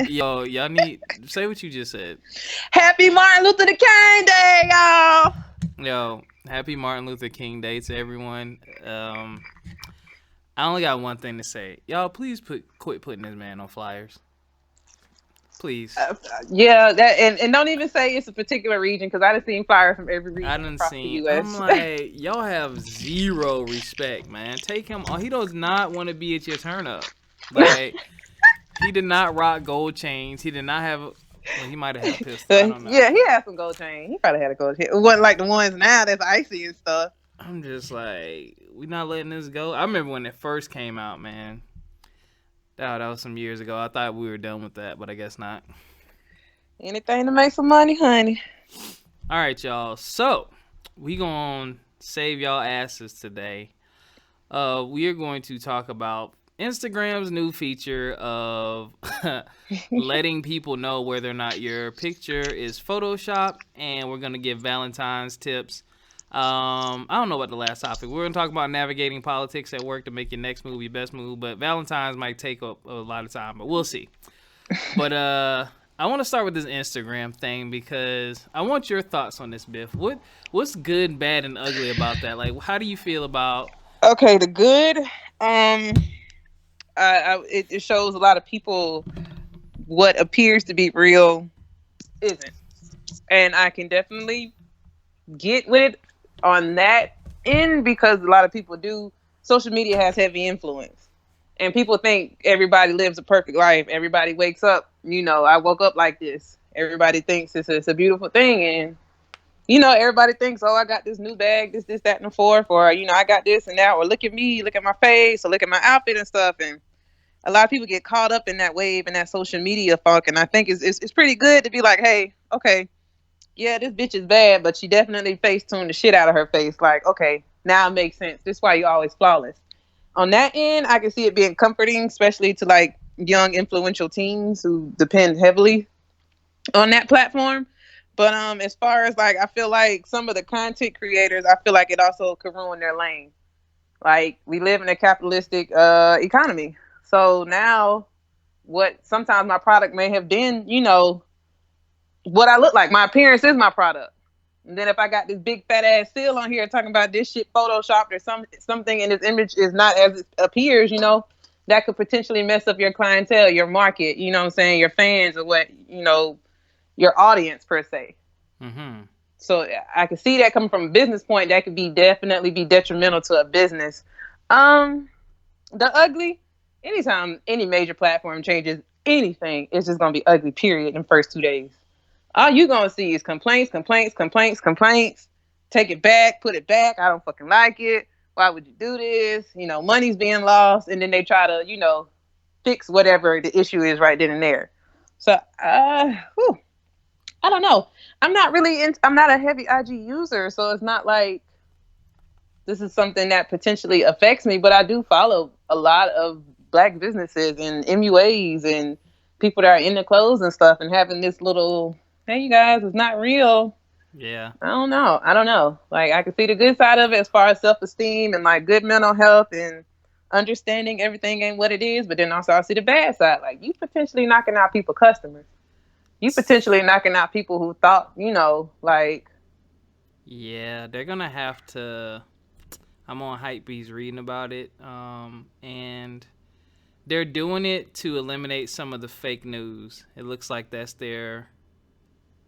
Yo, y'all need say what you just said. Happy Martin Luther King Day, y'all. Yo, happy Martin Luther King Day to everyone. I only got one thing to say. Y'all, please quit putting this man on flyers. Please. Yeah, that and don't even say it's a particular region because I done seen flyers from every I region done across the seen. I'm U.S. like, y'all have zero respect, man. Take him on. He does not want to be at your turn up. Like, he did not rock gold chains. He did not have. Well, he might have had a pistol. I don't know. Yeah, he had some gold chain. He probably had a gold chain. It wasn't like the ones now that's icy and stuff. I'm just like, we not letting this go. I remember when it first came out, man. That was some years ago. I thought we were done with that, but I guess not. Anything to make some money, honey. All right, y'all. So we gonna save y'all asses today. We are going to talk about Instagram's new feature of letting people know whether or not your picture is Photoshopped, and we're gonna give Valentine's tips. I don't know what the last topic. We're gonna talk about navigating politics at work to make your next move your best move, but Valentine's might take up a lot of time, but we'll see. But I want to start with this Instagram thing because I want your thoughts on this, Biff. What's good, bad, and ugly about that? Like, how do you feel about? Okay, the good. It shows a lot of people what appears to be real isn't, and I can definitely get with it on that end because a lot of people do. Social media has heavy influence, and people think everybody lives a perfect life. Everybody wakes up, I woke up like this. Everybody thinks it's a beautiful thing, and everybody thinks, oh, I got this new bag, this, that, and the fourth, or I got this and that, or look at me, look at my face, or look at my outfit and stuff, and a lot of people get caught up in that wave and that social media funk, and I think it's pretty good to be like, hey, okay, yeah, this bitch is bad, but she definitely face tuned the shit out of her face. Like, okay, now it makes sense. This is why you're always flawless. On that end, I can see it being comforting, especially to like young influential teens who depend heavily on that platform. But as far as like, I feel like some of the content creators, I feel like it also could ruin their lane. Like we live in a capitalistic economy, so now what sometimes my product may have been, what I look like. My appearance is my product. And then if I got this big fat ass seal on here talking about this shit photoshopped or something and this image is not as it appears, that could potentially mess up your clientele, your market, you know what I'm saying, your fans or what, your audience per se. Mm-hmm. So I can see that coming from a business point, that could be definitely be detrimental to a business. Um, the ugly, anytime any major platform changes anything, it's just gonna be ugly. Period. In the first 2 days, all you gonna see is complaints, complaints, complaints, complaints. Take it back, put it back. I don't fucking like it. Why would you do this? Money's being lost, and then they try to, fix whatever the issue is right then and there. So, I don't know. I'm not a heavy IG user, so it's not like this is something that potentially affects me, but I do follow a lot of black businesses and MUAs and people that are in the clothes and stuff and having this little, hey, you guys, it's not real. Yeah. I don't know. I don't know. Like, I can see the good side of it as far as self esteem and like good mental health and understanding everything ain't what it is. But then also, I see the bad side. Like, you potentially knocking out people customers. You potentially knocking out people who thought, like, Yeah, they're gonna have to. I'm on Hypebeast reading about it, and they're doing it to eliminate some of the fake news. It looks like that's their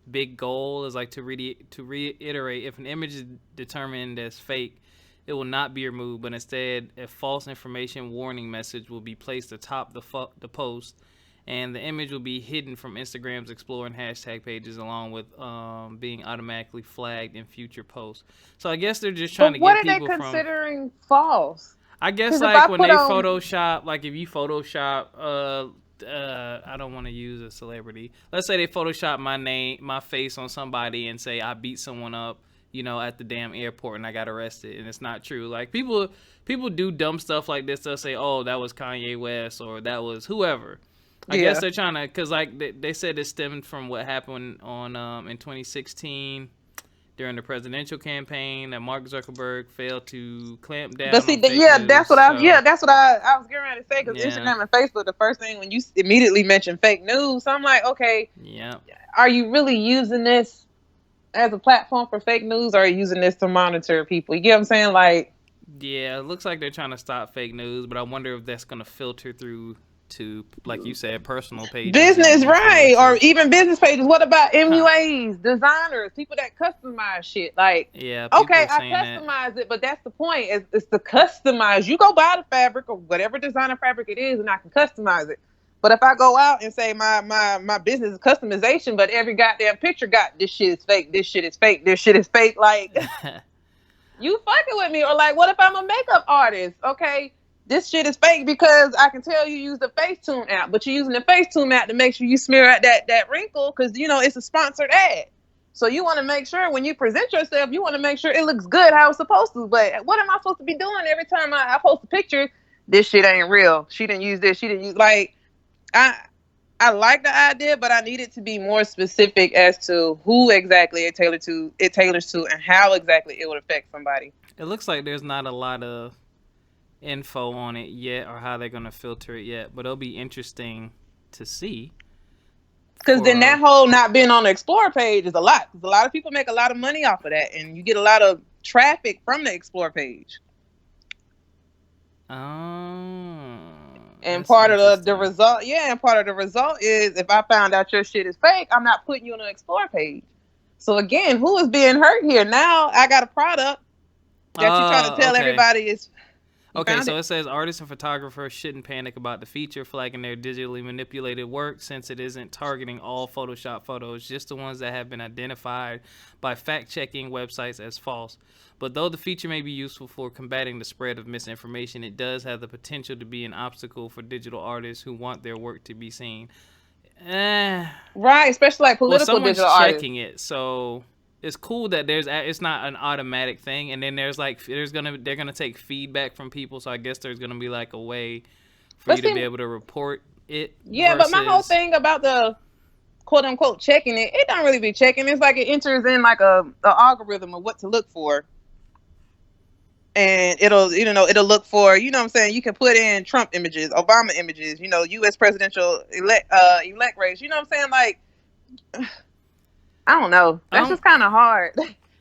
big goal, is like to reiterate if an image is determined as fake, it will not be removed, but instead a false information warning message will be placed atop the post, and the image will be hidden from Instagram's explore and hashtag pages, along with being automatically flagged in future posts. So I guess they're just trying but to what get are they people from. considering false? I guess Because if I like when put they on, Photoshop, like if you Photoshop, I don't want to use a celebrity. Let's say they Photoshop my name, my face on somebody, and say I beat someone up, at the damn airport and I got arrested, and it's not true. Like people do dumb stuff like this. They'll say, oh, that was Kanye West or that was whoever. I guess yeah, they're trying to, cause like they said it stemmed from what happened on in 2016. during the presidential campaign that Mark Zuckerberg failed to clamp But down see, on fake yeah, news. So that's what I was getting ready to say, because yeah, Instagram and Facebook, the first thing when you immediately mention fake news, so I'm like, okay, yeah. are you really using this as a platform for fake news, or are you using this to monitor people? You get what I'm saying? Like, Yeah, it looks like they're trying to stop fake news, but I wonder if that's going to filter through to, like you said, personal pages and business, right? Or influencers. even business pages. What about Huh. MUAs, designers, people that customize shit? Like, Yeah, people okay, are I saying that. customize it, but that's the point. It's the customize. You go buy the fabric or whatever designer fabric it is, and I can customize it. But if I go out and say my business is customization, but every goddamn picture got this shit is fake, this shit is fake, this shit is fake, like you fucking with me? Or like, what if I'm a makeup artist? Okay, this shit is fake because I can tell you use the Facetune app, but you're using the Facetune app to make sure you smear out that wrinkle, because you know it's a sponsored ad. So you want to make sure when you present yourself, you want to make sure it looks good how it's supposed to. But what am I supposed to be doing every time I post a picture? This shit ain't real. She didn't use this. She didn't use, like, I I like the idea, but I need it to be more specific as to who exactly it tailors to, and how exactly it would affect somebody. It looks like there's not a lot of info on it yet or how they're going to filter it yet, but it'll be interesting to see. Because then that For whole not being on the Explore page is a lot. Because a lot of people make a lot of money off of that, and you get a lot of traffic from the Explore page. oh, And that's part of the interesting. result, yeah, and part of the result is if I found out your shit is fake, I'm not putting you on the Explore page. So again, who is being hurt here? Now I got a product that you're trying to tell Okay. everybody is, you Okay, found so it. it says artists and photographers shouldn't panic about the feature flagging their digitally manipulated work since it isn't targeting all Photoshop photos, just the ones that have been identified by fact checking websites as false. But though the feature may be useful for combating the spread of misinformation, it does have the potential to be an obstacle for digital artists who want their work to be seen. Eh, Right, especially like well, political someone's digital artists. checking it, so it's cool that it's not an automatic thing, and then they're gonna take feedback from people, so I guess there's gonna be like a way for But you to be see, able to report it yeah, but my whole versus thing about the quote unquote checking it, it don't really be checking. It's like it enters in like a algorithm of what to look for, and it'll look for, you know what I'm saying. You can put in Trump images, Obama images, U.S. presidential elect race. You know what I'm saying? Like, I don't know. That's um just kind of hard.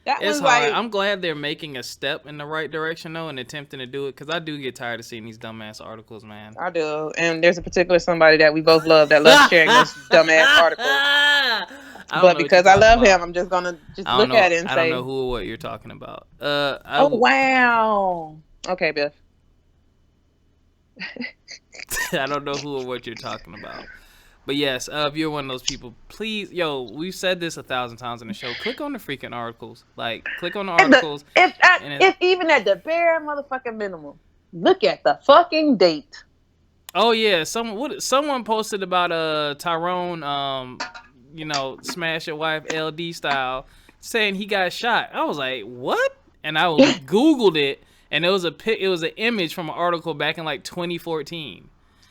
That it's one's hard. like, I'm glad they're making a step in the right direction though and attempting to do it because I do get tired of seeing these dumbass articles, man. I do. And there's a particular somebody that we both love that loves sharing those dumbass articles. I don't But know what you're because I talking love him, about. I'm just gonna just I don't look know. at it and I don't know say, who or what you're talking about. "Oh wow, okay, Biff." I don't know who or what you're talking about. But yes, if you're one of those people, please, yo, we've said this 1,000 times in the show. Click on the freaking articles. Like, click on the And the articles, and if even at the bare motherfucking minimum, look at the fucking date. oh yeah, someone posted about Tyrone, smash your wife LD style, saying he got shot. I was like, what? And I googled it, and it was an image from an article back in like 2014.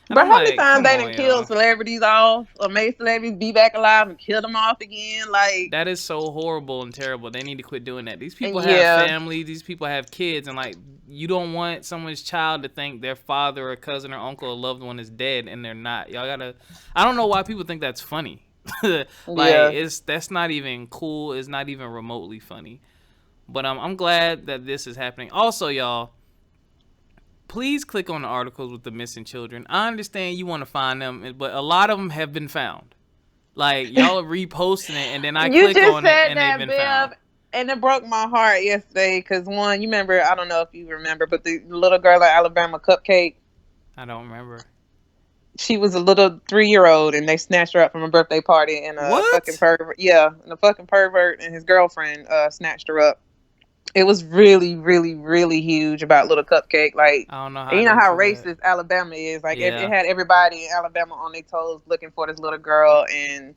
And But I'm how many like, times come they on, done killed yo. celebrities off, or made celebrities be back alive and kill them off again? Like, That is so horrible and terrible. They need to quit doing that. These and people have yeah, families. These people have kids, and like you don't want someone's child to think their father or cousin or uncle or loved one is dead, and they're not. Y'all gotta. I don't know why people think that's funny. Like yeah. that's not even cool. It's not even remotely funny. But I'm glad that this is happening. Also, y'all, please click on the articles with the missing children. I understand you want to find them, but a lot of them have been found. Like y'all are reposting it, and then I You click just on it, said and they've that, been found. Biv, and it broke my heart yesterday. Because one, you remember? I don't know if you remember, but the little girl at Alabama Cupcake, I don't remember. she was a little 3-year-old, and they snatched her up from a birthday party, and a fucking What? pervert, yeah, and a fucking pervert and his girlfriend snatched her up. It was really, really, really huge about little Cupcake. Like, I don't know how and I you know didn't how see that. racist Alabama is. Like, it Yeah. had everybody in Alabama on their toes looking for this little girl, and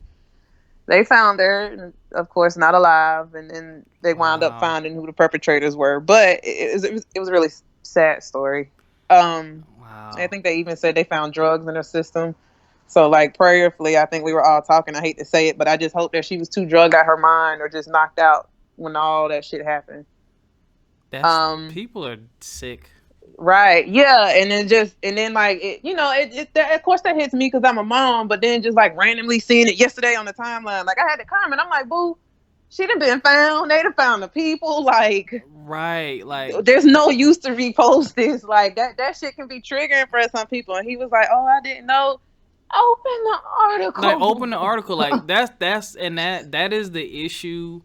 they found her, and of course, not alive. And then they wound up Wow. finding who the perpetrators were. But it was a really sad story. I Wow. think they even said they found drugs in her system. So, like, prayerfully, I think we were all talking. I hate to say it, but I just hope that she was too drugged out her mind or just knocked out when all that shit happened. That's people are sick. Right. Yeah. And then like, of course that hits me because I'm a mom, but then just like randomly seeing it yesterday on the timeline, like I had to comment. I'm like, boo, she done been found. They done found the people. Like, right. Like, there's no use to repost this. Like that shit can be triggering for some people. And he was like, oh, I didn't know. Open the article. Like, open the article. Like, that is the issue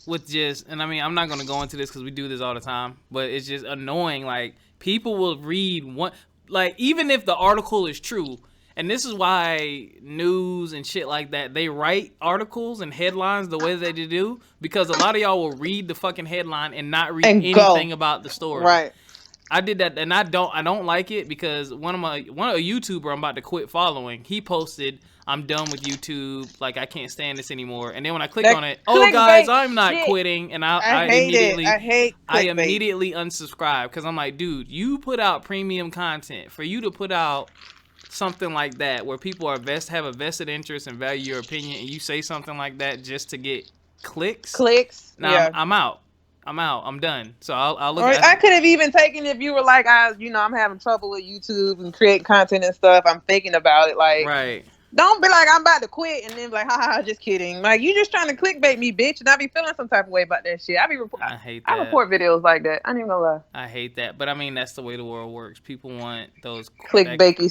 with just, and I mean, I'm not going to go into this because we do this all the time, but it's just annoying. Like, people will read one, like, even if the article is true, and this is why news and shit like that, they write articles and headlines the way that they do, because a lot of y'all will read the fucking headline and not read anything about the story. Right. I did that, and I don't like it because one of a YouTuber I'm about to quit following, he posted, I'm done with YouTube, like I can't stand this anymore. And then when I click on it, oh guys, I'm not quitting, and I immediately unsubscribe because I'm like, dude, you put out premium content. For you to put out something like that where people are have a vested interest and value your opinion, and you say something like that just to get clicks. Yeah. I'm out. I'm done. So I'll look. I could have even taken if you were like, I'm having trouble with YouTube and creating content and stuff. I'm thinking about it. Like, right. Don't be like, I'm about to quit, and then be like, haha, just kidding. Like, you just trying to clickbait me, bitch, and I be feeling some type of way about that shit. I hate that. I report videos like that. I ain't even gonna lie. I hate that, but I mean that's the way the world works. People want those clickbaity,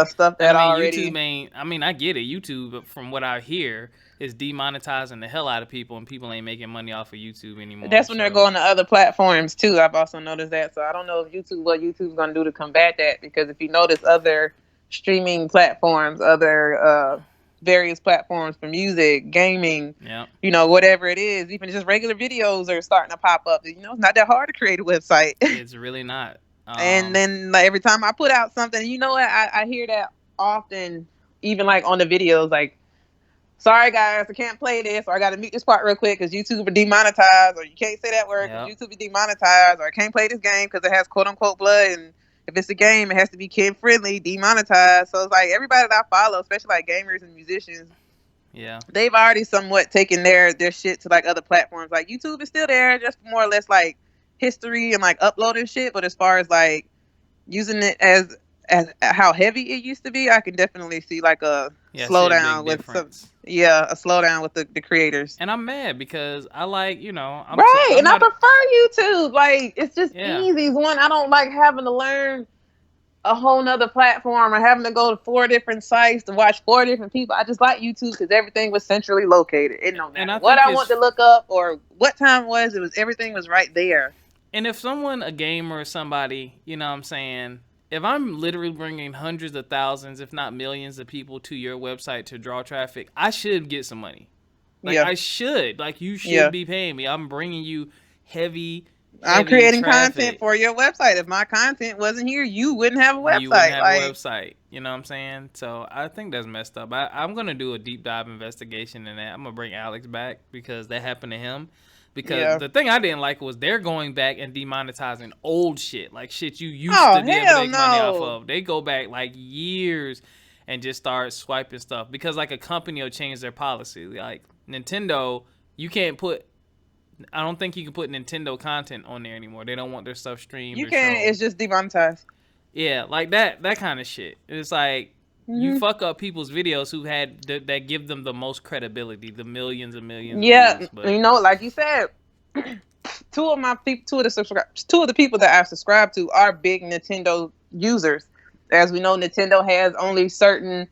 stuff that already. YouTube ain't. I mean, I get it. YouTube, from what I hear, is demonetizing the hell out of people, and people ain't making money off of YouTube anymore. That's when they're going to other platforms too. I've also noticed that. So I don't know if what YouTube's gonna do to combat that, because if you notice other streaming platforms, other various platforms for music, gaming, whatever it is, even just regular videos are starting to pop up. It's not that hard to create a website. It's really not. And then like, every time I put out something, I hear that often, even like on the videos, like, sorry guys, I can't play this, or I got to mute this part real quick because YouTube are demonetized, or you can't say that word because YouTube is demonetized, or I can't play this game because it has quote unquote blood, and if it's a game, it has to be kid friendly, demonetized. So it's like everybody that I follow, especially like gamers and musicians, they've already somewhat taken their shit to like other platforms. Like YouTube is still there, just more or less like history and like uploading shit. But as far as like using it as how heavy it used to be, I can definitely see like a slowdown with a slowdown with the creators. And I'm mad because I like, I'm I prefer YouTube. Like, it's just easy. One, I don't like having to learn a whole nother platform or having to go to 4 different sites to watch 4 different people. I just like YouTube because everything was centrally located. It no matter what I want to look up or what time it was everything was right there. And if someone, a gamer or somebody, if I'm literally bringing hundreds of thousands, if not millions of people to your website to draw traffic, I should get some money. I should. Like, you should be paying me. I'm bringing you heavy I'm creating content for your website. If my content wasn't here, you wouldn't have a website. You wouldn't have a website. You know what I'm saying? So I think that's messed up. I'm going to do a deep dive investigation in that. I'm going to bring Alex back because that happened to him. Because the thing I didn't like was they're going back and demonetizing old shit. Like shit you used to be able to make money off of. They go back like years and just start swiping stuff. Because like a company will change their policy. Like Nintendo, I don't think you can put Nintendo content on there anymore. They don't want their stuff streamed. You can. It's just demonetized. Yeah, like that kind of shit. It's like you fuck up people's videos who had that give them the most credibility, the millions and millions. Yeah, of views, but like you said, two of the people that I subscribe to are big Nintendo users. As we know, Nintendo has only certain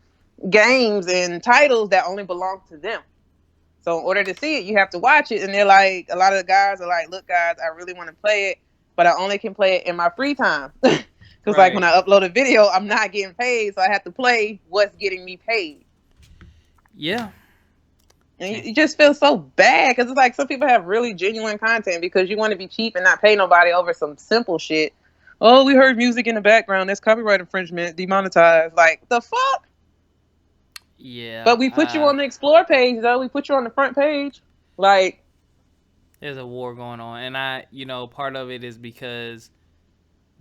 games and titles that only belong to them. So in order to see it, you have to watch it. And they're like, a lot of the guys are like, look, guys, I really want to play it, but I only can play it in my free time. Because like when I upload a video, I'm not getting paid. So I have to play what's getting me paid. Yeah. And you just feel so bad because it's like some people have really genuine content because you want to be cheap and not pay nobody over some simple shit. Oh, we heard music in the background. That's copyright infringement. Demonetized. Like, the fuck? Yeah. But we put you on the Explore page, though. We put you on the front page. Like, there's a war going on. And part of it is because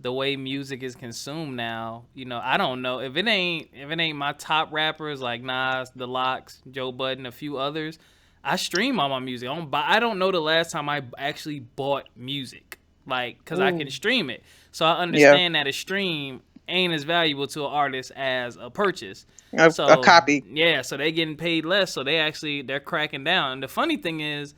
the way music is consumed now, I don't know if it ain't my top rappers like Nas, The Lox, Joe Budden, a few others, I stream all my music. I don't know the last time I actually bought music, like, because I can stream it. So I Yeah, understand that a stream ain't as valuable to an artist as a purchase. a So copy. yeah, so they getting paid less. So they're cracking down. And the funny thing is,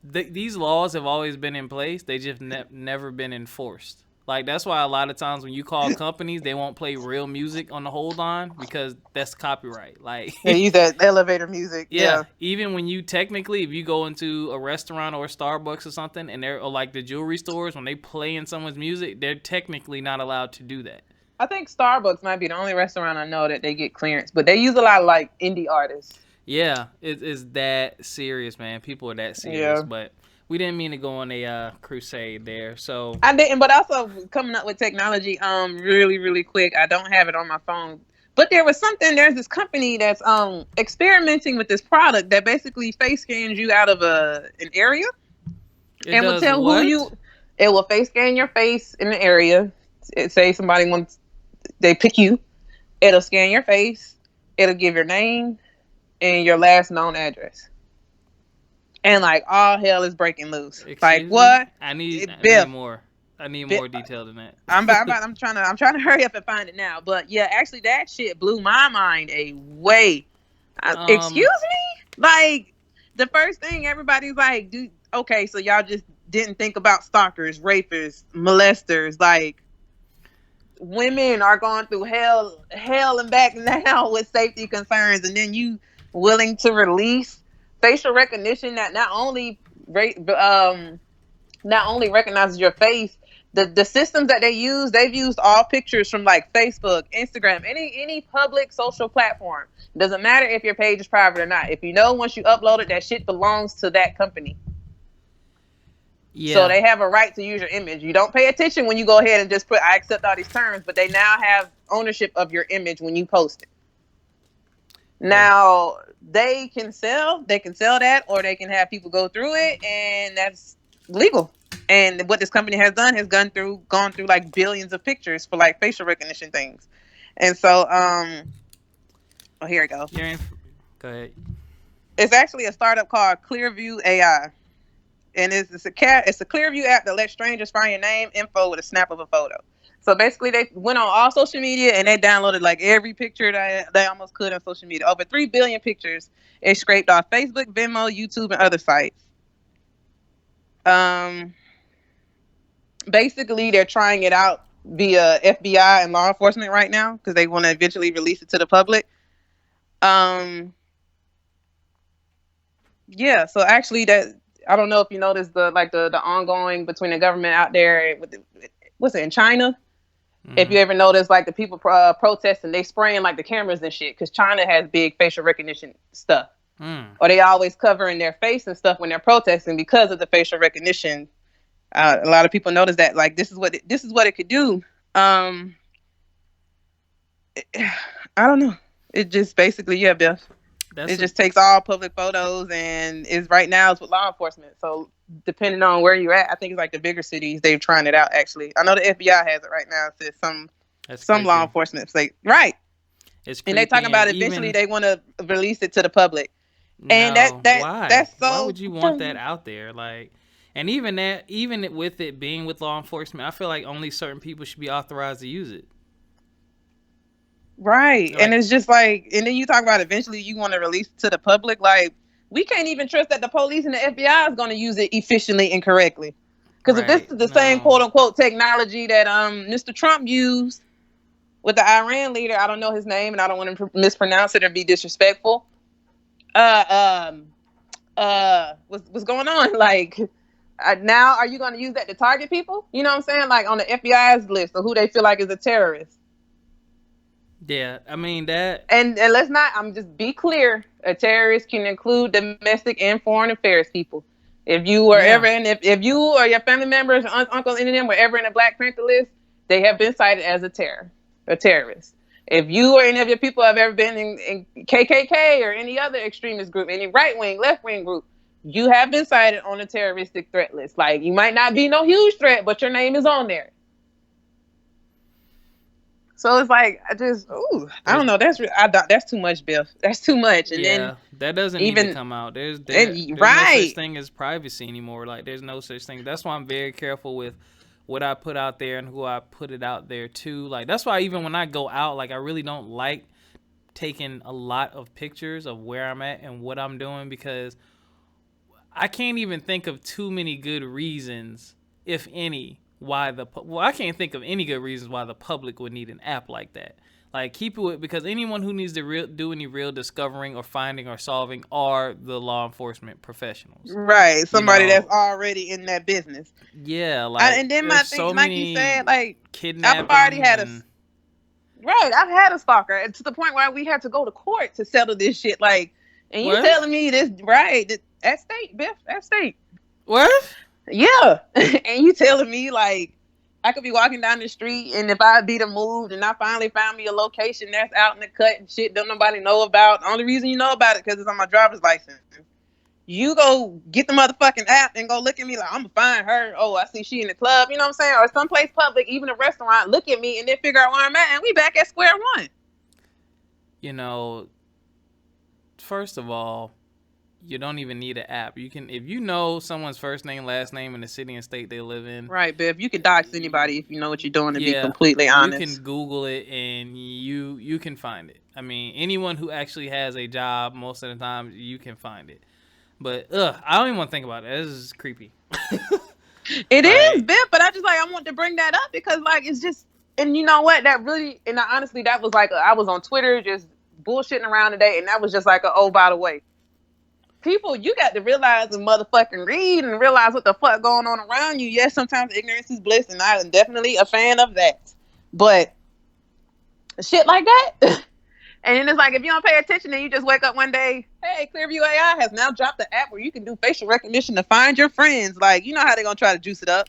these laws have always been in place. They just never been enforced. Like, that's why a lot of times when you call companies, they won't play real music on the hold line because that's copyright. Like, They use that elevator music. yeah, Yeah. even when you technically, if you go into a restaurant or a Starbucks or something, and they're, or like the jewelry stores, when they play in someone's music, they're technically not allowed to do that. I think Starbucks might be the only restaurant I know that they get clearance, but they use a lot of like indie artists. Yeah, it's that serious, man. People are that serious, Yeah. but we didn't mean to go on a crusade there. So I didn't, but also coming up with technology, really, really quick. I don't have it on my phone, but there was something. There's this company that's experimenting with this product that basically face scans you out of an area it and will does tell who what? you. It will face scan your face in the area. Say somebody wants, they pick you. It'll scan your face. It'll give your name and your last known address. And like all hell is breaking loose. Like Excuse me? what? I need Biff. more. I need Biff. more detail than that. I'm trying to hurry up and find it now. But yeah, actually that shit blew my mind away. Excuse me? Like the first thing everybody's like, dude, okay, so y'all just didn't think about stalkers, rapists, molesters, like women are going through hell and back now with safety concerns, and then you willing to release facial recognition that not only recognizes your face. The systems that they've used all pictures from like Facebook, Instagram, any public social platform. Doesn't matter if your page is private or not. If you know once you upload it, that shit belongs to that company. Yeah. So they have a right to use your image. You don't pay attention when you go ahead and just put I accept all these terms, but they now have ownership of your image when you post it. Now they can sell that, or they can have people go through it, and that's legal. And what this company has done has gone through like billions of pictures for like facial recognition things. And so here we go. Go ahead. It's actually a startup called Clearview AI. And it's a Clearview app that lets strangers find your name, info with a snap of a photo. So basically, they went on all social media and they downloaded like every picture that they almost could on social media. Over 3 billion pictures. It scraped off Facebook, Venmo, YouTube, and other sites. Basically, they're trying it out via FBI and law enforcement right now because they want to eventually release it to the public. Yeah. So actually, that I don't know if you noticed the ongoing between the government out there with what's it in China. Mm-hmm. If you ever notice, like the people protesting, they spraying like the cameras and shit because China has big facial recognition stuff, or they always covering their face and stuff when they're protesting because of the facial recognition. A lot of people notice that like this is what it could do. I don't know. It just basically Biff. It just takes all public photos and right now it's with law enforcement. So depending on where you're at, I think it's like the bigger cities, they're trying it out actually. I know the FBI has it right now. It says some law enforcement say right. It's and they talking about eventually they want to release it to the public. And why would you want that out there? Like, and even with it being with law enforcement, I feel like only certain people should be authorized to use it. Right. Like, and it's just like, and then you talk about eventually you want to release it to the public. Like, we can't even trust that the police and the FBI is going to use it efficiently and correctly. Because if this is the same quote unquote technology that Mr. Trump used with the Iran leader, I don't know his name and I don't want to mispronounce it or be disrespectful. What's going on? Like, now are you going to use that to target people? You know what I'm saying? Like on the FBI's list of who they feel like is a terrorist. Yeah, I mean that. And let's not. I'm just be clear. A terrorist can include domestic and foreign affairs people. If you were ever in, if you or your family members, uncle, any of them were ever in a Black Panther list, they have been cited as a terrorist. If you or any of your people have ever been in KKK or any other extremist group, any right wing, left wing group, you have been cited on a terroristic threat list. Like you might not be no huge threat, but your name is on there. So it's like I don't know. That's too much, Biff. That's too much. And then Yeah, that doesn't need to even come out. There's no such right, thing as privacy anymore. Like there's no such thing. That's why I'm very careful with what I put out there and who I put it out there to. Like that's why even when I go out, like I really don't like taking a lot of pictures of where I'm at and what I'm doing because I can't even think of too many good reasons, if any, I can't think of any good reasons why the public would need an app like that. Like keep it because anyone who needs to do any real discovering or finding or solving are the law enforcement professionals. right. You Somebody that's know, already in that business. yeah, like And then my there's thing, so like you many said, like I've already kidnappings had a and right. I've had a stalker, and to the point where we had to go to court to settle this shit. Like, and you what? telling me this right at state, Biff, at state. What? Yeah, and you telling me like I could be walking down the street, and if I be the moved, and I finally found me a location that's out in the cut and shit, don't nobody know about. The only reason you know about it because it's on my driver's license. You go get the motherfucking app and go look at me like I'm gonna find her. Oh, I see she in the club. You know what I'm saying? Or someplace public, even a restaurant. Look at me and then figure out where I'm at, and we back at square one. You know, first of all, you don't even need an app. You can, if you know someone's first name, last name, and the city and state they live in. Right, Biff. You can dox anybody if you know what you're doing. To be Yeah, completely you can honest. Google it and you can find it. I mean, anyone who actually has a job, most of the time, you can find it. But I don't even want to think about it. This is creepy. It is, Like, Biff. But I want to bring that up because like it's just, and you know what? That really, and honestly, that was like I was on Twitter just bullshitting around today, and that was just like oh, by the way, people, you got to realize and motherfucking read and realize what the fuck going on around you. Yes, sometimes ignorance is bliss, and I am definitely a fan of that. But shit like that. And then it's like if you don't pay attention and you just wake up one day, hey, Clearview AI has now dropped the app where you can do facial recognition to find your friends. Like, you know how they're gonna try to juice it up.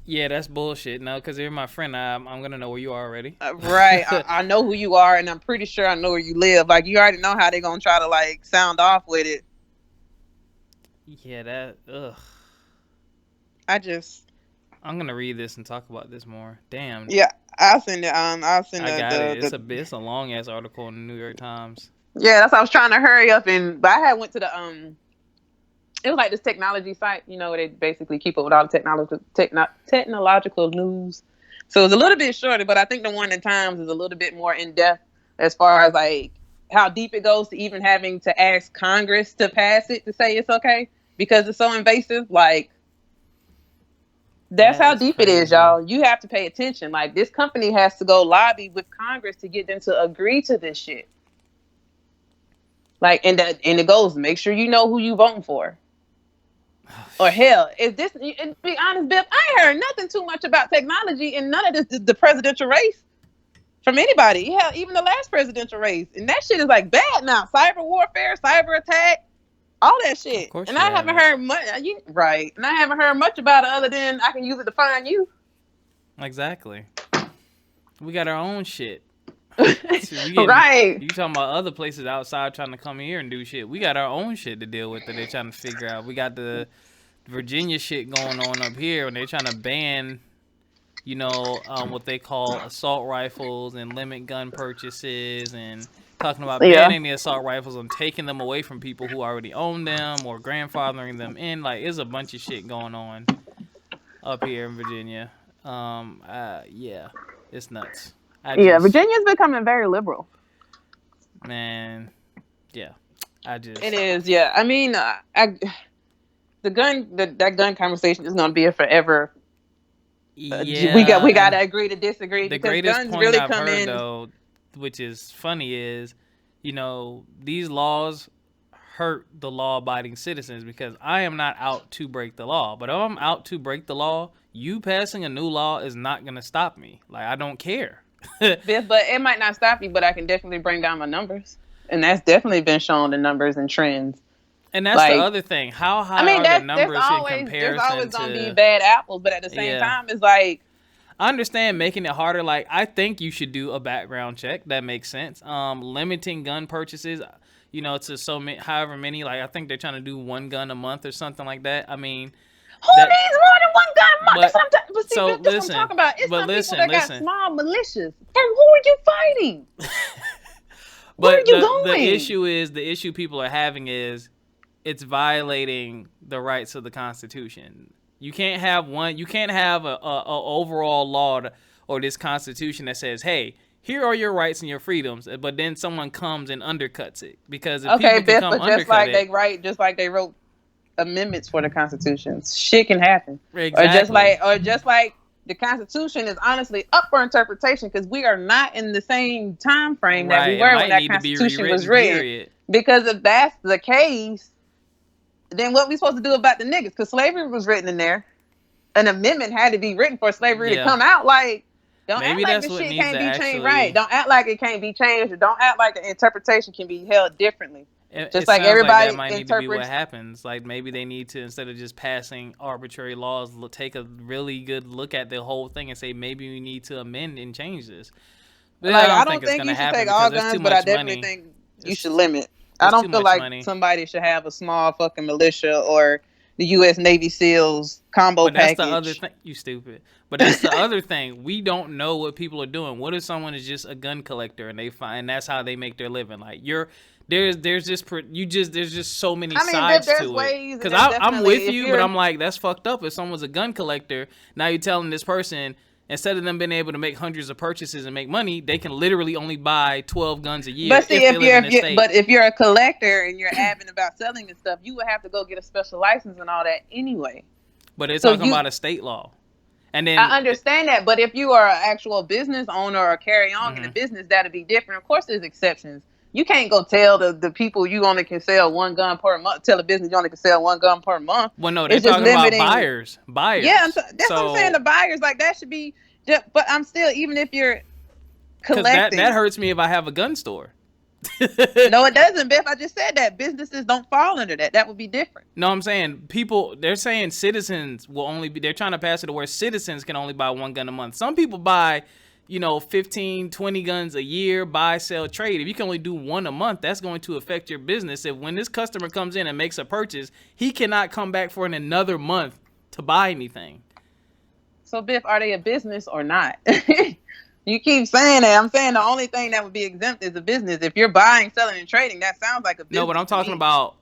yeah, that's bullshit. No, because you're my friend. I'm gonna know where you are already. Right. I know who you are and I'm pretty sure I know where you live. Like you already know how they're gonna try to like sound off with it. Yeah, that. Ugh. I just I'm gonna read this and talk about this more. Damn. yeah, I'll send it. I'll send I got it. the It's a long ass article in the New York Times. yeah. That's why I was trying to hurry up but I had went to the It was like this technology site, you know, where they basically keep up with all the technological news. So it was a little bit shorter, but I think the one in Times is a little bit more in depth as far as like how deep it goes to even having to ask Congress to pass it to say it's okay because it's so invasive. Like that's how deep it is, y'all. You have to pay attention. Like this company has to go lobby with Congress to get them to agree to this shit. Like and it goes, make sure you know who you voting for. Or hell, if this, and be honest, Biff, I ain't heard nothing too much about technology in none of this, the presidential race from anybody. Hell, even the last presidential race. And that shit is like bad now. Cyber warfare, cyber attack, all that shit. Of course and I haven't heard much, right. And I haven't heard much about it other than I can use it to find you. Exactly. We got our own shit. Right. You talking about other places outside trying to come here and do shit. We got our own shit to deal with that they're trying to figure out. We got the Virginia shit going on up here and they're trying to ban, you know, what they call assault rifles and limit gun purchases and talking about banning the assault rifles and taking them away from people who already own them or grandfathering them in. Like, there's a bunch of shit going on up here in Virginia. Yeah, it's nuts. Virginia's becoming very liberal. Man, yeah, it is. Yeah, I mean, that gun conversation is going to be a forever. Yeah, we got to agree to disagree. The because greatest guns point really I've come heard in, though, which is funny, is these laws hurt the law-abiding citizens because I am not out to break the law, but if I'm out to break the law, you passing a new law is not going to stop me. Like I don't care. But it might not stop you, but I can definitely bring down my numbers. And that's definitely been shown in numbers and trends. And that's the other thing. How high are the numbers in comparison there's always going to be bad apples, but at the same time, it's like... I understand making it harder. Like, I think you should do a background check. That makes sense. Limiting gun purchases, to so many, however many. Like, I think they're trying to do one gun a month or something like that. I mean... Who That, needs more than one gun? but But see, so that's what I'm listen, talking about. It's but some listen, people that got listen. small militias. From who are you fighting? Where are But you the going? the issue people are having is it's violating the rights of the Constitution. You can't have a overall law or this Constitution that says, "Hey, here are your rights and your freedoms," but then someone comes and undercuts it. Because if Okay, people can Biff, come but undercut it, just like they wrote amendments for the Constitution, shit can happen. exactly, Or just like the Constitution is honestly up for interpretation because we are not in the same time frame that we right, it were when might that need to be Constitution was rewritten. written. Period. Because if that's the case, then what we supposed to do about the niggas? Because slavery was written in there. An amendment had to be written for slavery to Yeah, come out. Like, don't act maybe like that's the what shit needs can't to be changed. Right? actually. Don't act like it can't be changed. Or don't act like the interpretation can be held differently. Just It like sounds like that everybody might need to be what interprets. happens. Like maybe they need to, instead of just passing arbitrary laws, take a really good look at the whole thing and say maybe we need to amend and change this. But I Like, I don't think don't it's think gonna you should happen take all because it's too guns, but I much definitely money. think you should It's limit. I it's don't too feel much like money. somebody should have a small fucking militia or the U.S. Navy SEALs combo But that's the other package. thing. You stupid. But that's the other thing. We don't know what people are doing. What if someone is just a gun collector and they find that's how they make their living? Like there's just so many I mean, sides there's to it. ways, and Cause there's I'm definitely with if you, but you're. I'm like that's fucked up. If someone's a gun collector, now you're telling this person instead of them being able to make hundreds of purchases and make money, they can literally only buy 12 guns a year But see, if they live in the state. if you're a collector and you're adamant about selling and stuff, you would have to go get a special license and all that anyway. But they're So talking about a state law, and then I understand that, but if you are an actual business owner or carry on in a mhm. business, that'd be different. Of course, there's exceptions. You can't go tell the people you only can sell one gun per month. Tell a business you only can sell one gun per month. Well, no, they're It's just talking about limiting. buyers. Yeah, Buyers. that's what I'm saying. So The buyers like that should be. But I'm still, even if you're because that collecting. hurts me if I have a gun store. No, it doesn't, Biff. I just said that businesses don't fall under that. That would be different. No, I'm saying people. They're saying citizens will only be. They're trying to pass it to where citizens can only buy one gun a month. Some people buy, 15, 20 guns a year. Buy, sell, trade. If you can only do one a month, that's going to affect your business. If when this customer comes in and makes a purchase, he cannot come back for another month to buy anything. So, Biff, are they a business or not? You keep saying that. I'm saying the only thing that would be exempt is a business. If you're buying, selling, and trading, that sounds like a business. No, but I'm to talking me. about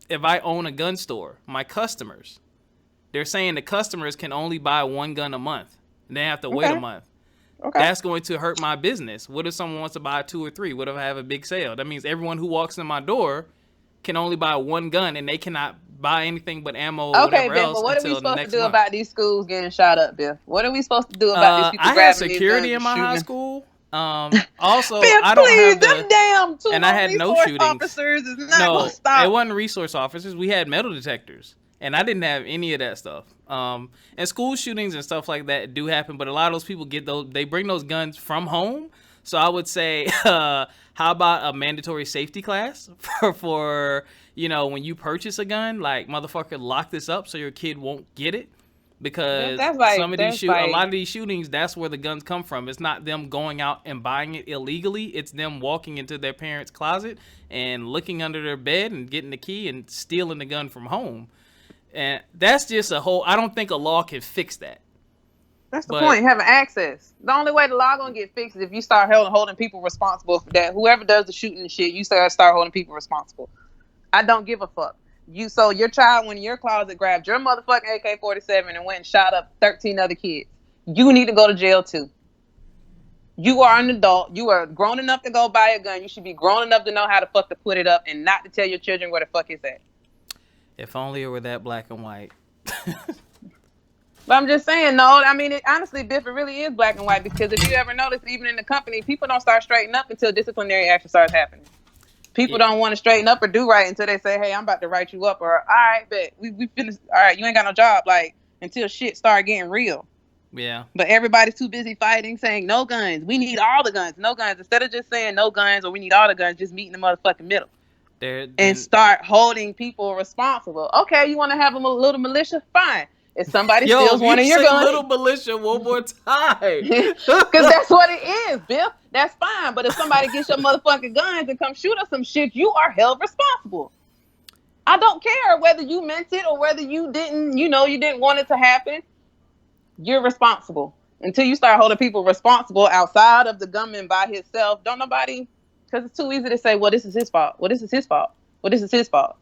if I own a gun store, my customers. They're saying the customers can only buy one gun a month. And they have to wait a Okay. month. Okay. That's going to hurt my business. What if someone wants to buy 2 or 3? What if I have a big sale? That means everyone who walks in my door can only buy one gun and they cannot buy anything but ammo or Okay, whatever Biff, else but what are we until supposed to next do month. about these schools getting shot up, Biff? What are we supposed to do about these people I had grabbing these security guns in my and high shooting? school. Also, Biff, I don't please, have them the damn two and I had no resource shootings. officers is not No, gonna stop. it wasn't resource officers. We had metal detectors, and I didn't have any of that stuff. And school shootings and stuff like that do happen, but a lot of those people get those. They bring those guns from home. So I would say, how about a mandatory safety class for when you purchase a gun, like motherfucker, lock this up so your kid won't get it. Because That's like some of these that's a like lot of these shootings, that's where the guns come from. It's not them going out and buying it illegally. It's them walking into their parents' closet and looking under their bed and getting the key and stealing the gun from home. And that's just a whole. I don't think a law can fix that. That's the But point, having access. The only way the law gonna get fixed is if you start holding people responsible for that. Whoever does the shooting and shit, you start holding people responsible. I don't give a fuck. So your child went in your closet, grabbed your motherfucking AK-47 and went and shot up 13 other kids. You need to go to jail too. You are an adult. You are grown enough to go buy a gun. You should be grown enough to know how the fuck to put it up and not to tell your children where the fuck it's at. if only it were that black and white. But I'm just saying, no, I mean, honestly, Biff, it really is black and white because if you ever notice, even in the company, people don't start straightening up until disciplinary action starts happening. People don't want to straighten up or do right until they say, hey, I'm about to write you up. Or, all right, bet. We finished. All right, you ain't got no job. Like, until shit start getting real. Yeah. But everybody's too busy fighting, saying no guns. We need all the guns. No guns. Instead of just saying no guns or we need all the guns, just meet in the motherfucking middle. And start holding people responsible. Okay, you want to have a little militia? Fine. If somebody steals one of your guns, little militia one more time. because that's what it is, Biff. That's fine. But if somebody gets your motherfucking guns and come shoot us some shit, you are held responsible. I don't care whether you meant it or whether you didn't, you didn't want it to happen. You're responsible. Until you start holding people responsible outside of the gunman by himself, don't nobody, because it's too easy to say, well, this is his fault. Well, this is his fault. Well, this is his fault.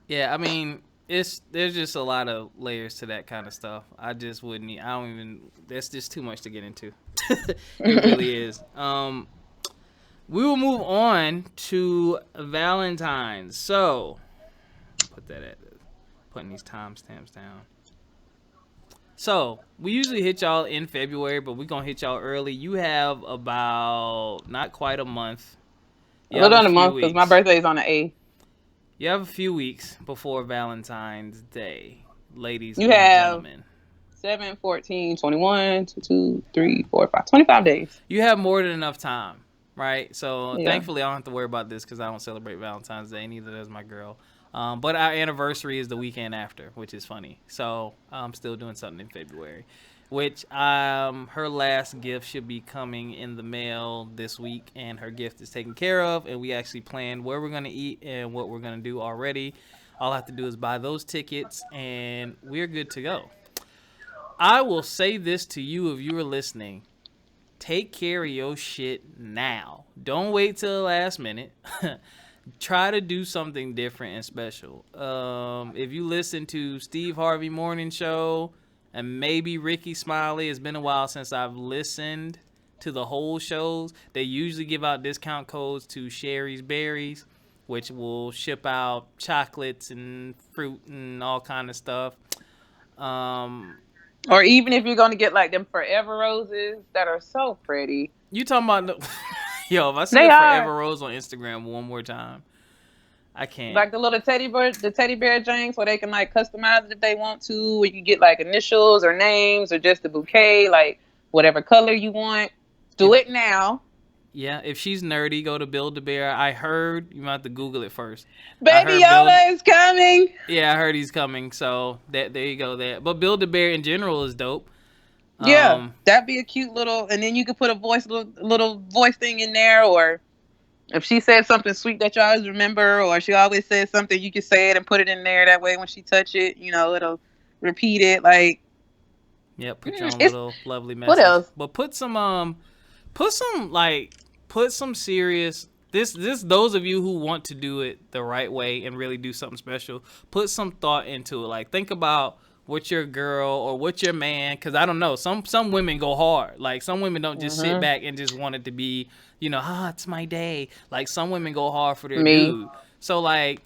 Yeah, I mean, there's just a lot of layers to that kind of stuff. I just wouldn't. I don't even. That's just too much to get into. It really is. We will move on to Valentine's. So, put that at putting these timestamps down. So, we usually hit y'all in February, but we're going to hit y'all early. You have about not quite a month. A little under a month because my birthday is on the 8th. You have a few weeks before Valentine's Day, ladies and gentlemen. 7, 14, 21, 22, 3, 4, 5, 25 days. You have more than enough time, right? So, thankfully, I don't have to worry about this because I don't celebrate Valentine's Day, neither does my girl. But our anniversary is the weekend after, which is funny. So I'm still doing something in February, which her last gift should be coming in the mail this week, and her gift is taken care of, and we actually planned where we're going to eat and what we're going to do already. All I have to do is buy those tickets, and we're good to go. I will say this to you if you are listening. Take care of your shit now. Don't wait till the last minute. Try to do something different and special. If you listen to Steve Harvey Morning Show and maybe Ricky Smiley, it's been a while since I've listened to the whole shows. They usually give out discount codes to Sherry's Berries, which will ship out chocolates and fruit and all kind of stuff. Or even if you're going to get like them Forever Roses that are so pretty. You talking about... Yo, if I see a Forever Rose on Instagram one more time, I can't. Like the little teddy bear janks where they can like customize it if they want to. Where you can get like initials or names or just a bouquet, like whatever color you want. Do it now. Yeah, if she's nerdy, go to Build-A-Bear. I heard, you might have to Google it first. Baby Yoda is coming. Yeah, I heard he's coming. So there you go. There, but Build-A-Bear in general is dope. Yeah, that'd be a cute little, and then you could put a little voice thing in there, or if she said something sweet that you always remember, or she always says something, you can say it and put it in there. That way, when she touch it, it'll repeat it. Like, yeah, put your own little lovely message. What else? But put some serious. This those of you who want to do it the right way and really do something special. Put some thought into it. Like, think about what your girl or what your man, because I don't know, some women go hard. Like, some women don't just sit back and just want it to be, it's my day. Like, some women go hard for their dude. So, like,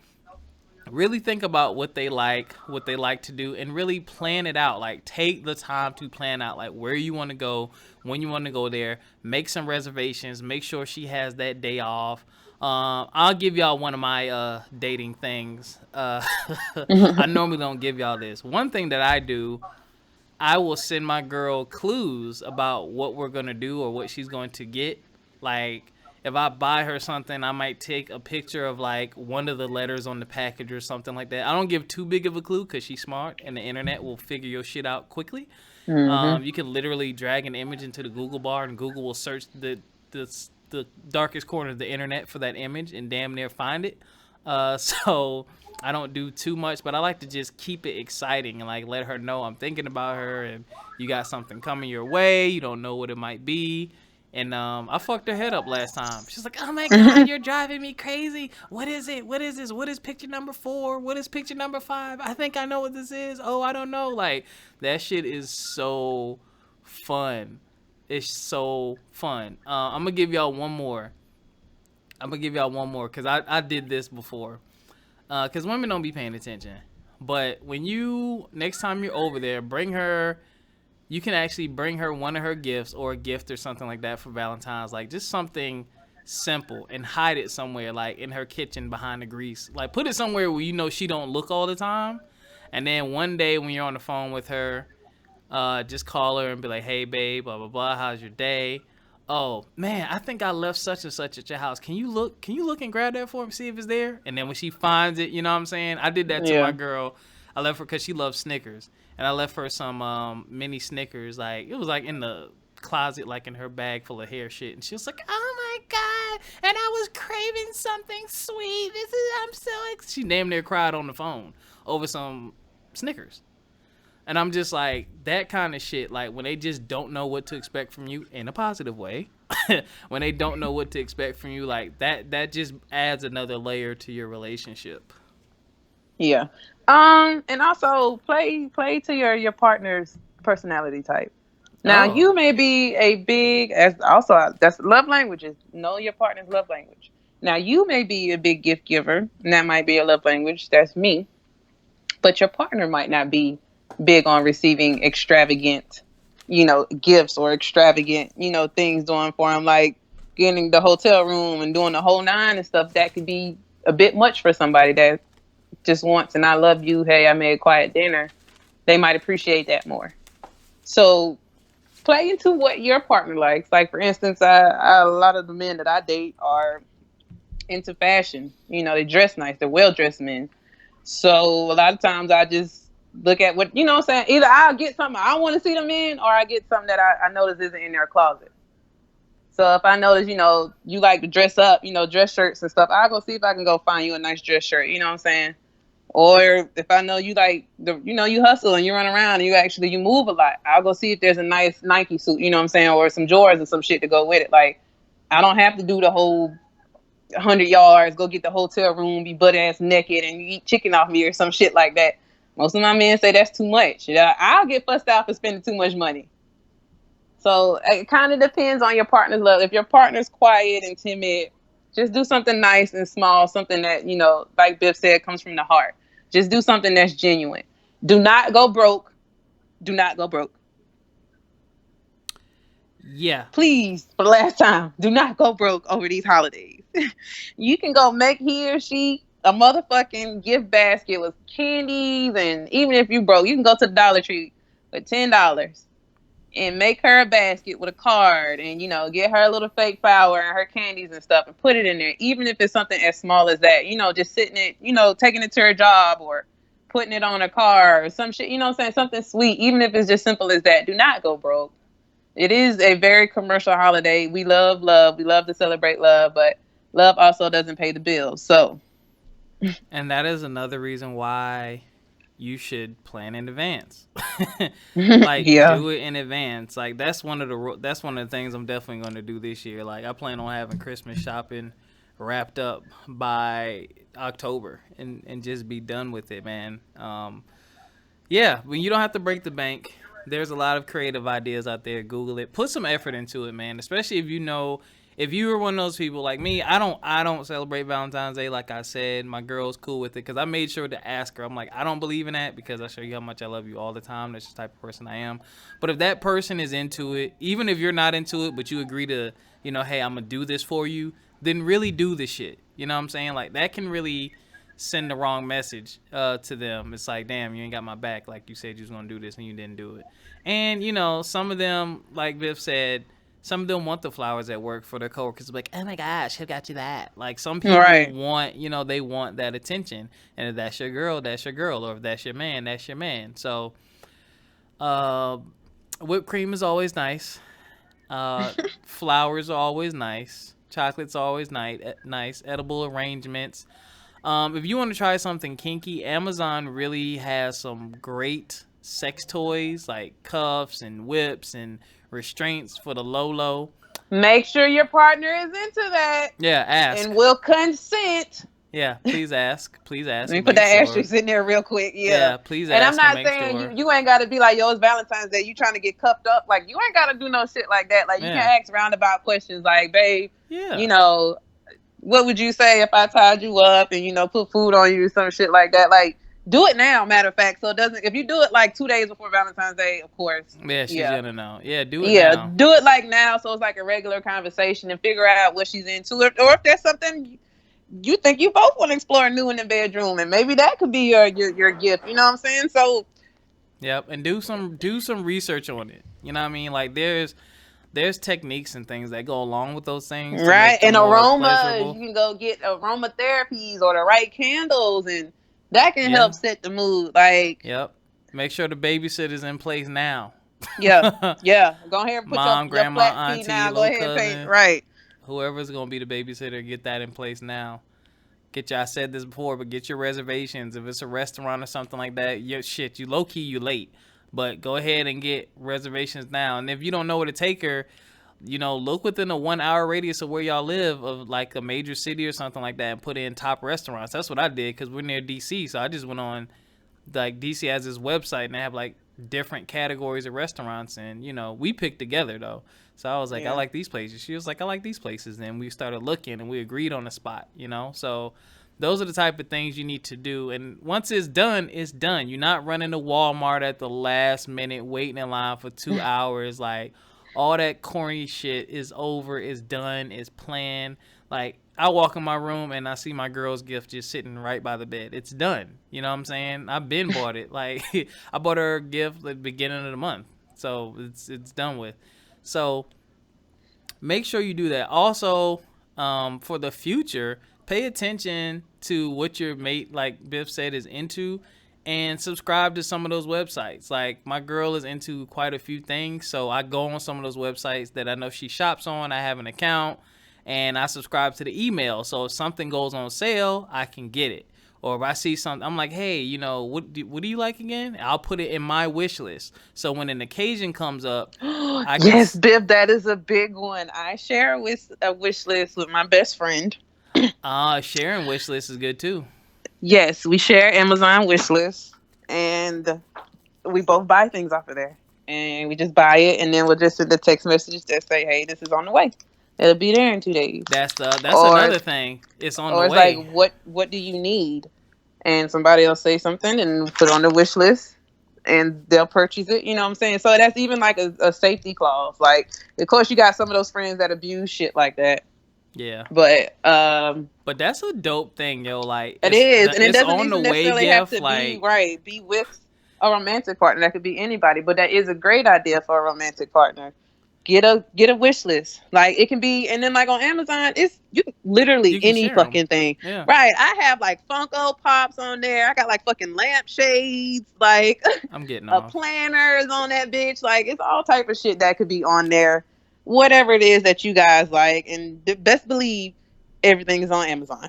really think about what they like to do, and really plan it out. Like, take the time to plan out, like, where you want to go, when you want to go there. Make some reservations. Make sure she has that day off. I'll give y'all one of my dating things. I normally don't give y'all this. One thing that I do, I will send my girl clues about what we're going to do or what she's going to get. Like, if I buy her something, I might take a picture of, like, one of the letters on the package or something like that. I don't give too big of a clue because she's smart, and the internet will figure your shit out quickly. You can literally drag an image into the Google bar, and Google will search the darkest corner of the internet for that image and damn near find it. So I don't do too much, but I like to just keep it exciting and, like, let her know I'm thinking about her and you got something coming your way. You don't know what it might be. And I fucked her head up last time. She's like, oh my God, you're driving me crazy. What is it? What is this? What is picture number 4? What is picture number 5? I think I know what this is. Oh, I don't know. Like, that shit is so fun. It's so fun. I'm going to give y'all one more. Because I did this before. Because women don't be paying attention. But next time you're over there, you can actually bring her one of her gifts or a gift or something like that for Valentine's. Like, just something simple, and hide it somewhere, like in her kitchen behind the grease. Like, put it somewhere where she don't look all the time. And then one day when you're on the phone with her, just call her and be like, hey, babe, blah, blah, blah. How's your day? Oh, man, I think I left such and such at your house. Can you look and grab that for me, see if it's there? And then when she finds it, you know what I'm saying? I did that to my girl. I left her because she loves Snickers. And I left her some mini Snickers. Like, it was like in the closet, like in her bag full of hair shit. And she was like, oh my and I was craving something sweet. I'm so she damn near cried on the phone over some Snickers. And I'm just like, that kind of shit, like when they just don't know what to expect from you in a positive way, when they don't know what to expect from you, like that just adds another layer to your relationship. Yeah. And also play to your partner's personality type. Now Oh, you may be a big as also that's love languages. Know your partner's love language. Now you may be a big gift giver, and that might be a love language. That's me. But your partner might not be big on receiving extravagant, gifts or extravagant, things doing for him, like getting the hotel room and doing the whole nine and stuff. That could be a bit much for somebody that just wants and I love you. Hey, I made a quiet dinner. They might appreciate that more. So play into what your partner likes. Like for instance, a lot of the men that I date are into fashion. They dress nice. They're well dressed men. So a lot of times I just look at what I'm saying. Either I'll get something I want to see them in, or I get something that I notice isn't in their closet. So if I notice, you like to dress up, dress shirts and stuff, I'll go see if I can go find you a nice dress shirt. You know what I'm saying? Or if I know you like you hustle and you run around and you move a lot, I'll go see if there's a nice Nike suit, you know what I'm saying, or some Jordans or some shit to go with it. Like I don't have to do the whole 100 yards, go get the hotel room, be butt ass naked, and you eat chicken off me or some shit like that. Most of my men say that's too much. I'll get fussed out for spending too much money. So it kind of depends on your partner's love. If your partner's quiet and timid, just do something nice and small, something that, like Biff said, comes from the heart. Just do something that's genuine. Do not go broke. Do not go broke. yeah. Please, for the last time, do not go broke over these holidays. You can go make he or she a motherfucking gift basket with candies, and even if you broke, you can go to the Dollar Tree with $10 and make her a basket with a card, and get her a little fake flower and her candies and stuff, and put it in there. Even if it's something as small as that, just sitting it, taking it to her job or putting it on a car or some shit. You know what I'm saying? Something sweet. Even if it's just simple as that. Do not go broke. It is a very commercial holiday. We love love. We love to celebrate love, but love also doesn't pay the bills. So, And that is another reason why you should plan in advance. Like yeah. do it in advance. Like that's one of the things I'm definitely going to do this year. Like I plan on having Christmas shopping wrapped up by October and just be done with it, man. Yeah, when you don't have to break the bank, there's a lot of creative ideas out there. Google it. Put some effort into it, man. Especially if you were one of those people like me, I don't celebrate Valentine's Day. Like I said, my girl's cool with it because I made sure to ask her. I'm like, I don't believe in that because I show you how much I love you all the time. That's the type of person I am. But if that person is into it, even if you're not into it, but you agree to, hey, I'm gonna do this for you, then really do the shit. You know what I'm saying? Like that can really send the wrong message to them. It's like, damn, you ain't got my back. Like you said you was gonna do this and you didn't do it. And some of them, like Viv said, some of them want the flowers at work for their coworkers. Like, oh my gosh, who got you that? Like some people Right. want, they want that attention. And if that's your girl, that's your girl. Or if that's your man, that's your man. So, whipped cream is always nice. Flowers are always nice. Chocolate's always nice. Edible arrangements. If you want to try something kinky, Amazon really has some great sex toys like cuffs and whips and restraints for the low. Make sure your partner is into that. Yeah, ask. And will consent. Yeah, please ask. Please ask. Let me put that asterisk in there real quick. Yeah. Please And ask. I'm not make saying sure. you ain't got to be like, yo, it's Valentine's Day. You trying to get cuffed up. Like, you ain't got to do no shit like that. Like, you can ask roundabout questions like, babe, what would you say if I tied you up and, put food on you or some shit like that? Like, do it now, matter of fact. So it doesn't, if you do it like 2 days before Valentine's Day, of course. Yeah, she's gonna know. Yeah, do it now. Do it like now. So it's like a regular conversation and figure out what she's into. Or if there's something you think you both want to explore new in the bedroom, and maybe that could be your gift. You know what I'm saying? So. Yep, and do some research on it. You know what I mean? Like there's techniques and things that go along with those things. Right, and aromas. You can go get aromatherapies or the right candles, and that can help set the mood. Like, yep. Make sure the babysitter's in place now. Yeah. Go ahead and put Mom, your grandma, flat auntie, feet now. Go ahead and paint. Right. whoever's gonna be the babysitter, get that in place now. Get your, I said this before, but get your reservations. If it's a restaurant or something like that, you low key, you late. But go ahead and get reservations now. And if you don't know where to take her, look within a 1 hour radius of where y'all live, of like a major city or something like that, and put in top restaurants. That's what I did because we're near DC. So I just went on, like, DC has this website and they have like different categories of restaurants. And, we picked together though. So I was like, I like these places. She was like, I like these places. And we started looking and we agreed on a spot, So those are the type of things you need to do. And once it's done, it's done. You're not running to Walmart at the last minute, waiting in line for 2 hours. Like, all that corny shit is over, is done, is planned. Like, I walk in my room and I see my girl's gift just sitting right by the bed. It's done. You know what I'm saying? I've been bought it. Like, I bought her a gift at the beginning of the month. So it's done with. So make sure you do that. Also, for the future, pay attention to what your mate, like Biff said, is into, and subscribe to some of those websites. Like, my girl is into quite a few things, so I go on some of those websites that I know she shops on. I have an account, and I subscribe to the email. So if something goes on sale, I can get it. Or if I see something, I'm like, hey, what do you like again? I'll put it in my wish list. So when an occasion comes up, I can. Yes, Biv, that is a big one. I share a wish list with my best friend. Sharing wish list is good too. Yes, we share Amazon wish lists, and we both buy things off of there. And we just buy it, and then we'll just send the text messages that say, "Hey, this is on the way. It'll be there in 2 days." That's Or another thing. It's on the or it's way. like, what do you need? And somebody else say something and put it on the wish list, and they'll purchase it. You know what I'm saying? So that's even like a safety clause. Like, of course, you got some of those friends that abuse shit like that. Yeah. But that's a dope thing, yo. Like, it is, and it it's doesn't on the even way necessarily have gift. to Like, be with a romantic partner. That could be anybody, but that is a great idea for a romantic partner. Get a wish list. Like, it can be, and then like on Amazon, it's literally you can any share them. fucking thing. Yeah. Right. I have like Funko Pops on there. I got like fucking lampshades, like I'm getting a off. planner is on that bitch. Like, it's all type of shit that could be on there. Whatever it is that you guys like, and best believe everything is on Amazon.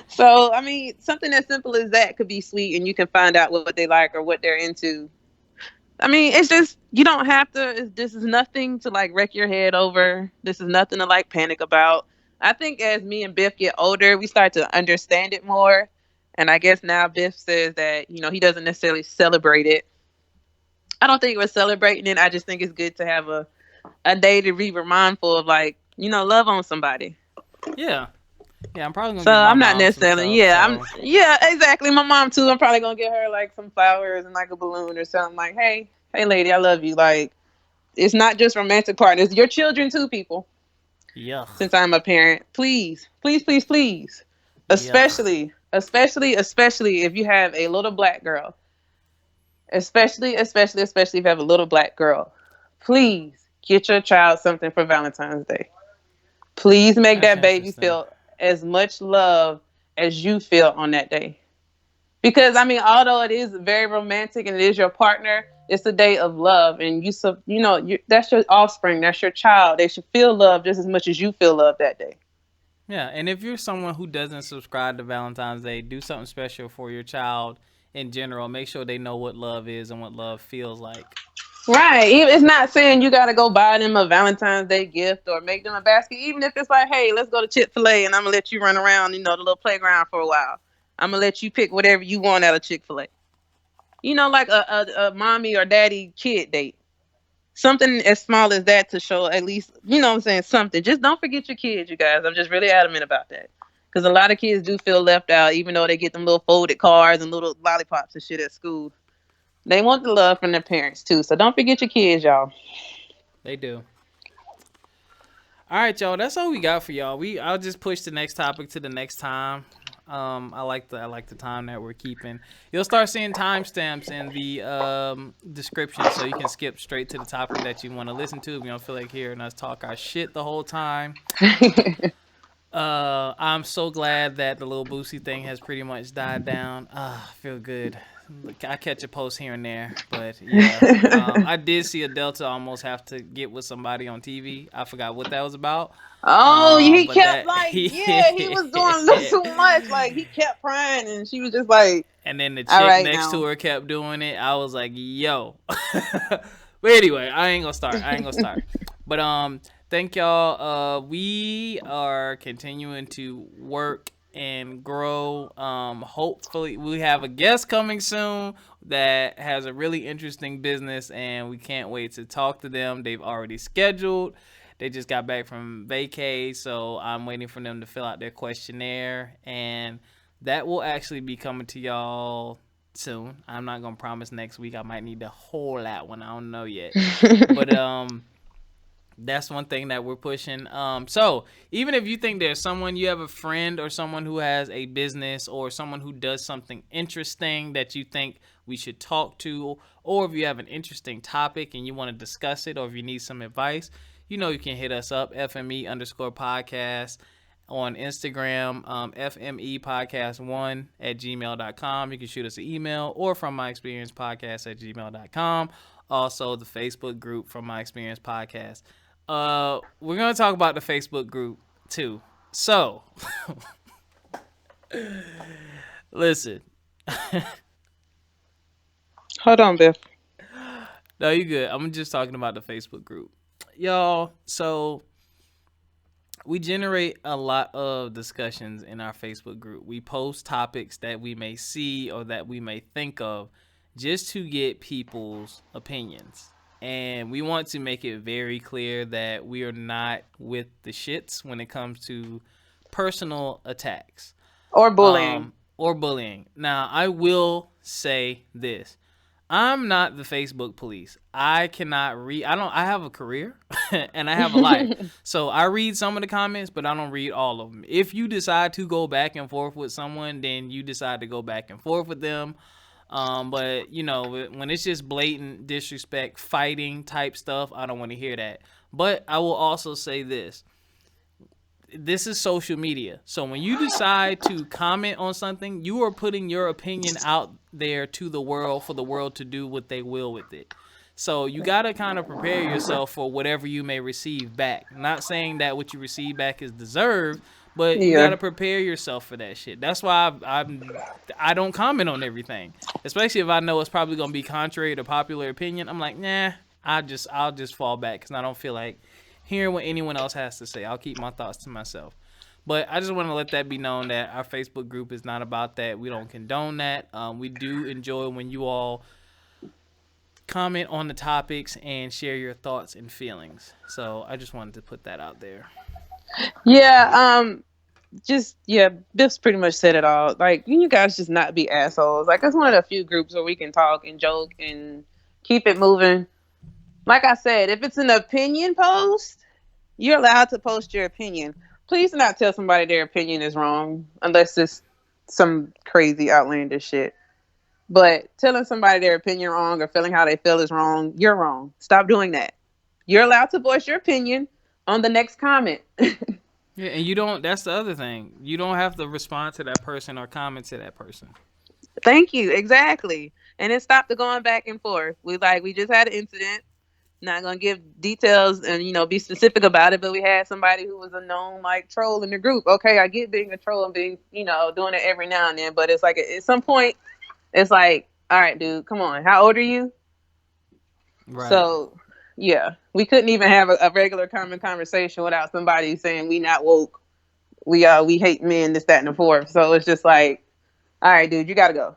So, I mean, something as simple as that could be sweet, and you can find out what they like or what they're into. I mean, it's just, you don't have to. This is nothing to like wreck your head over. This is nothing to like panic about. I think as me and Biff get older, we start to understand it more. And I guess now Biff says that, he doesn't necessarily celebrate it. I don't think we're celebrating it. I just think it's good to have a day to be mindful of, like, love on somebody. Yeah. Yeah, I'm probably gonna So get my I'm not mom some necessarily, stuff. yeah, So. yeah, exactly. My mom too. I'm probably gonna get her like some flowers and like a balloon or something. Like, hey, lady, I love you. Like, it's not just romantic partners. Your children too, people. Yuck. Since I'm a parent, please, please, please, please, Yuck. especially if you have a little black girl, especially if you have a little black girl, please get your child something for Valentine's Day. Please make That's that baby interesting. feel as much love as you feel on that day. Because, I mean, although it is very romantic and it is your partner, it's a day of love, and that's your offspring, that's your child. They should feel love just as much as you feel love that day. Yeah, and if you're someone who doesn't subscribe to Valentine's Day, do something special for your child in general. Make sure they know what love is and what love feels like. Right. It's not saying you got to go buy them a Valentine's Day gift or make them a basket. Even if it's like, hey, let's go to Chick-fil-A and I'm going to let you run around, the little playground for a while. I'm going to let you pick whatever you want out of Chick-fil-A. Like a mommy or daddy kid date. Something as small as that to show at least, what I'm saying, something. Just don't forget your kids, you guys. I'm just really adamant about that. Because a lot of kids do feel left out, even though they get them little folded cards and little lollipops and shit at school. They want the love from their parents, too. So don't forget your kids, y'all. They do. All right, y'all. That's all we got for y'all. I'll just push the next topic to the next time. I like the time that we're keeping. You'll start seeing timestamps in the description, so you can skip straight to the topic that you want to listen to. If you don't feel like hearing us talk our shit the whole time. I'm so glad that the little Boosie thing has pretty much died down. I feel good. I catch a post here and there, but yeah, I did see a Delta almost have to get with somebody on TV. I forgot what that was about. Oh, he But kept that, like, yeah, he was doing this too much. Like he kept crying, and she was just like, and then the "All chick right, next to now." her kept doing it. I was like, yo. But anyway, I ain't gonna start. I ain't gonna start. But thank y'all. We are continuing to work and grow. Hopefully we have a guest coming soon that has a really interesting business, and we can't wait to talk to them. They've already scheduled. They just got back from vacay, so I'm waiting for them to fill out their questionnaire, and that will actually be coming to y'all soon. I'm not gonna promise next week. I might need to hold that one. I don't know yet. But that's one thing that we're pushing. So even if you think there's someone, you have a friend or someone who has a business or someone who does something interesting that you think we should talk to, or if you have an interesting topic and you want to discuss it, or if you need some advice, you can hit us up, FME_podcast on Instagram, FME podcast1 at gmail.com. You can shoot us an email or from my experience podcast at gmail.com. Also, the Facebook group from my experience podcast. We're going to talk about the Facebook group too. So, listen. Hold on, Biff. No, you good. I'm just talking about the Facebook group. Y'all, so we generate a lot of discussions in our Facebook group. We post topics that we may see or that we may think of just to get people's opinions. And we want to make it very clear that we are not with the shits when it comes to personal attacks Or bullying. or bullying. Now, I will say this. I'm not the Facebook police. I cannot read. I have a career and I have a life. So I read some of the comments, but I don't read all of them. If you decide to go back and forth with someone, then you decide to go back and forth with them. But when it's just blatant disrespect, fighting type stuff, I don't want to hear that. But I will also say this. This is social media. So when you decide to comment on something, you are putting your opinion out there to the world for the world to do what they will with it. So you got to kind of prepare yourself for whatever you may receive back. Not saying that what you receive back is deserved, but you got Yeah. to prepare yourself for that shit. That's why I don't comment on everything, especially if I know it's probably going to be contrary to popular opinion. I'm like, nah, I'll just fall back because I don't feel like hearing what anyone else has to say. I'll keep my thoughts to myself. But I just want to let that be known that our Facebook group is not about that. We don't condone that. We do enjoy when you all comment on the topics and share your thoughts and feelings. So I just wanted to put that out there. Yeah. Just yeah. Biff's pretty much said it all. Like you guys just not be assholes. Like it's one of the few groups where we can talk and joke and keep it moving. Like I said, if it's an opinion post, you're allowed to post your opinion. Please do not tell somebody their opinion is wrong unless it's some crazy outlandish shit. But telling somebody their opinion wrong or feeling how they feel is wrong, you're wrong. Stop doing that. You're allowed to voice your opinion on the next comment. Yeah, and you don't. That's the other thing. You don't have to respond to that person or comment to that person. Thank you. Exactly. And it stopped the going back and forth. We just had an incident. Not gonna give details and be specific about it, but we had somebody who was a known like troll in the group. Okay, I get being a troll and being doing it every now and then, but it's like at some point, it's like, all right, dude, come on, how old are you? Right. So yeah, we couldn't even have a regular common conversation without somebody saying we not woke, we hate men, this, that, and the fourth. So it's just like, all right, dude, you gotta go.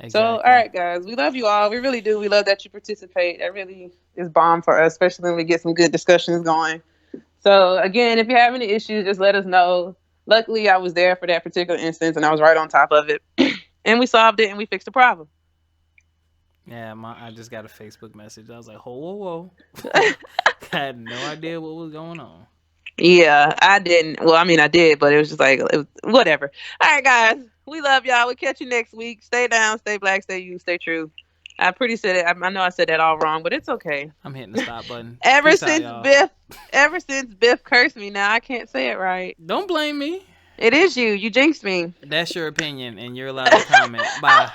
So, all Exactly. right, guys, we love you all. We really do. We love that you participate. That really is bomb for us, especially when we get some good discussions going. So, again, if you have any issues, just let us know. Luckily, I was there for that particular instance, and I was right on top of it, and we solved it and we fixed the problem. Yeah, I just got a Facebook message. I was like, whoa, whoa, whoa. I had no idea what was going on. Yeah, I didn't. Well, I mean, I did, but it was just like whatever. All right, guys, we love y'all. We'll catch you next week. Stay down, stay black, stay you, stay true. I pretty said it. I know I said that all wrong, but it's okay. I'm hitting the stop button. Ever Peace out, since y'all. Biff cursed me, now I can't say it right. Don't blame me. It is you. You jinxed me. That's your opinion, and you're allowed to comment. Bye.